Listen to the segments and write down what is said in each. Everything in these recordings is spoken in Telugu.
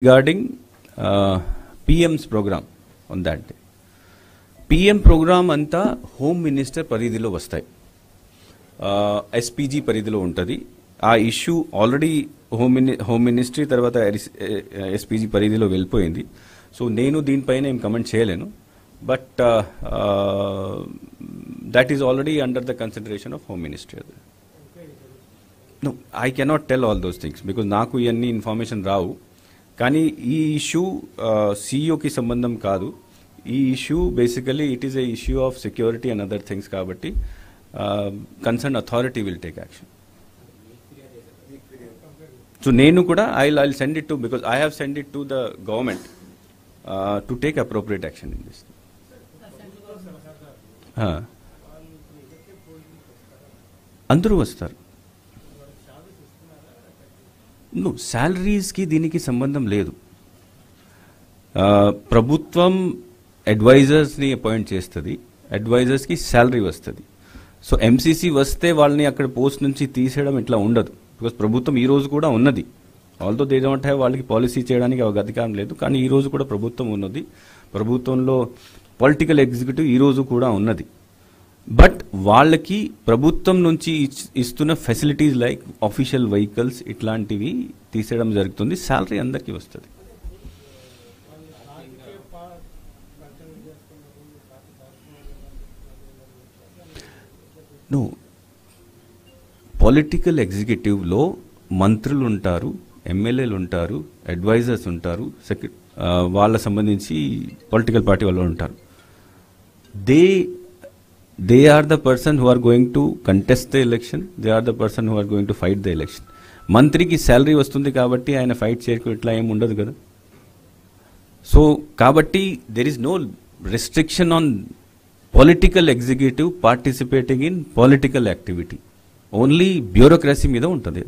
regarding PM's program on that day. PM program anta Home Minister paridhilo vastai. SPG paridhilo untadi. ఆ ఇష్యూ ఆల్రెడీ హోమ్ మినిస్ట్రీ తర్వాత ఎస్పీజీ పరిధిలో వెళ్ళిపోయింది. సో నేను దీనిపైన ఏం కమెంట్ చేయలేను. But that is already under the consideration of home ministry. No, I cannot tell all those things because నాకు ఇవన్నీ ఇన్ఫర్మేషన్ రావు. కానీ ఈ ఇష్యూ సీఈఓకి సంబంధం కాదు. ఈ issue basically it is a issue of security and other things కాబట్టి concern authority will take action. So nenu kuda I'll send it to, because I have sent it to the government to take appropriate action in this. అందరూ వస్తారు. నో, శాలరీస్కి దీనికి సంబంధం లేదు. ప్రభుత్వం అడ్వైజర్స్ని అపాయింట్ చేస్తుంది, అడ్వైజర్స్కి శాలరీ వస్తుంది. సో ఎంసీసీ వస్తే వాళ్ళని అక్కడ పోస్ట్ నుంచి తీసేయడం ఇట్లా ఉండదు. బికాస్ ప్రభుత్వం ఈ రోజు కూడా ఉన్నది. ఆల్దో దే డోంట్ హ్యావ్, వాళ్ళకి పాలసీ చేయడానికి అధికారం లేదు, కానీ ఈ రోజు కూడా ప్రభుత్వం ఉన్నది. ప్రభుత్వంలో పొలిటికల్ ఎగ్జిక్యూటివ్ ఈ రోజు కూడా ఉన్నది. బట్ వాళ్ళకి ప్రభుత్వం నుంచి ఇస్తున్న ఫెసిలిటీస్ లైక్ ఆఫీషియల్ వెహికల్స్ ఇట్లాంటివి తీసేయడం జరుగుతుంది. శాలరీ అందరికీ వస్తుంది. నో, పొలిటికల్ ఎగ్జిక్యూటివ్లో మంత్రులు ఉంటారు, ఎమ్మెల్యేలు ఉంటారు, అడ్వైజర్స్ ఉంటారు, వాళ్ళ సంబంధించి పొలిటికల్ పార్టీ వాళ్ళు ఉంటారు. They are the person who are going to contest the election, they are the person who are going to fight the election. మంత్రికి శాలరీ వస్తుంది కాబట్టి ఆయన ఫైట్ చేయకు ఇట్లా ఏమి ఉండదు కదా. సో కాబట్టి there is no restriction on political executive participating in political activity. Only bureaucracy మీద ఉంటుంది.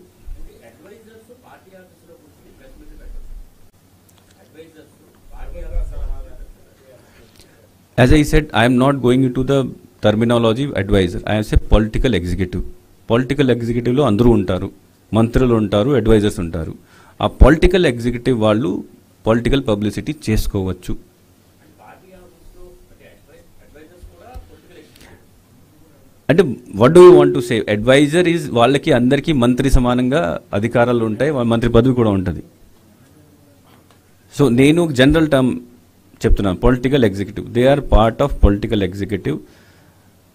As I said, I am not going into the terminology of advisor. I am say political executive. Political executive లో అందరూ ఉంటారు, మంత్రులు ఉంటారు, అడ్వైజర్స్ ఉంటారు. ఆ పొలిటికల్ ఎగ్జిక్యూటివ్ వాళ్ళు పొలిటికల్ పబ్లిసిటీ చేసుకోవచ్చు. అంటే what do you want to say? Adviser is వాళ్ళకి అందరికీ మంత్రి సమానంగా అధికారాలు ఉంటాయి, మంత్రి పదవి కూడా ఉంటుంది. సో నేను జనరల్ టర్మ్ చెప్తున్నాను, political executive, they are part of political executive.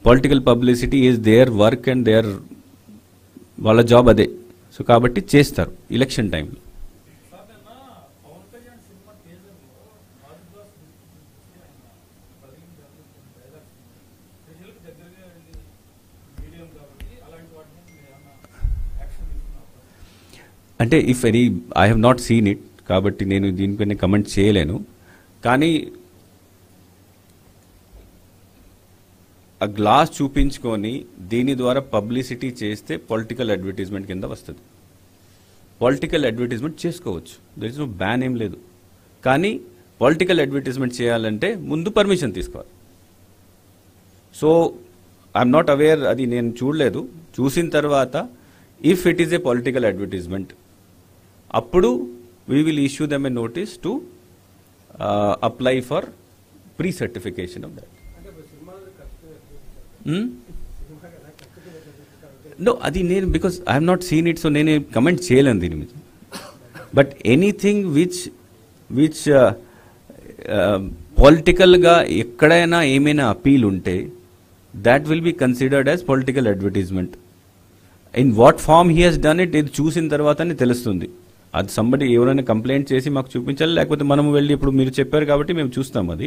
Political publicity is their work and their, వాళ్ళ జాబ్ అదే. సో కాబట్టి చేస్తారు ఎలక్షన్ టైంలో. అంటే if any, I have not seen it కాబట్టి నేను దీనిపైన కమెంట్ చేయలేను. కానీ ఆ గ్లాస్ చూపించుకొని దీని ద్వారా పబ్లిసిటీ చేస్తే పొలిటికల్ అడ్వర్టైజ్మెంట్ కింద వస్తుంది. పొలిటికల్ అడ్వర్టైజ్మెంట్ చేసుకోవచ్చు, దర్ ఇస్ నో బ్యాన్ ఏం లేదు. కానీ పొలిటికల్ అడ్వర్టైజ్మెంట్ చేయాలంటే ముందు పర్మిషన్ తీసుకోవాలి. సో ఐఎమ్ నాట్ అవేర్, అది నేను చూడలేదు. చూసిన తర్వాత if it is a political advertisement, అప్పుడు we will issue them a notice to apply for pre certification of that. No, అది నేను because I'm not seen it, so నేను కమెంట్ చేయలేను దీని మీద. బట్ ఎనీథింగ్ విచ్ పొలిటికల్గా ఎక్కడైనా ఏమైనా అపీల్ ఉంటే that will be considered as political advertisement. In what form he has done it, ఇది చూసిన తర్వాతనే తెలుస్తుంది. అది సంబడి ఎవరైనా కంప్లైంట్ చేసి మాకు చూపించాలి, లేకపోతే మనం వెళ్ళి, ఇప్పుడు మీరు చెప్పారు కాబట్టి మేము చూస్తాం అది.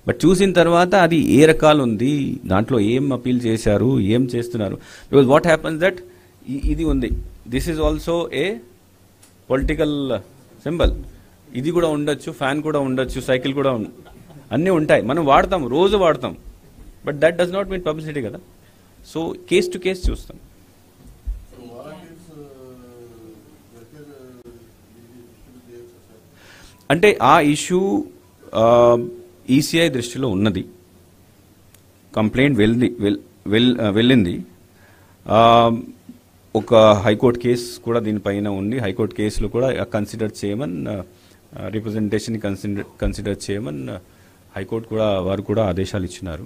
బట్ చూసిన తర్వాత అది ఏ రకాలు ఉంది, దాంట్లో ఏం అపీల్ చేశారు, ఏం చేస్తున్నారు. బికాజ్ వాట్ హ్యాపన్స్ దట్ ఇది ఉంది, this is also a political symbol. ఇది కూడా ఉండొచ్చు, ఫ్యాన్ కూడా ఉండొచ్చు, సైకిల్ కూడా అన్నీ ఉంటాయి, మనం వాడతాం, రోజు వాడతాం. But that does not mean publicity కదా. సో కేస్ టు కేస్ చూస్తాం. అంటే ఆ ఇష్యూ ఈసీఐ దృష్టిలో ఉన్నది, కంప్లైంట్ వెళ్ళింది. ఒక హైకోర్టు కేసు కూడా దీనిపైన ఉంది. హైకోర్టు కేసులో కూడా కన్సిడర్ చేయమని రిప్రజెంటేషన్ కన్సిడర్ చేయమని హైకోర్టు కూడా వారు కూడా ఆదేశాలు ఇచ్చినారు.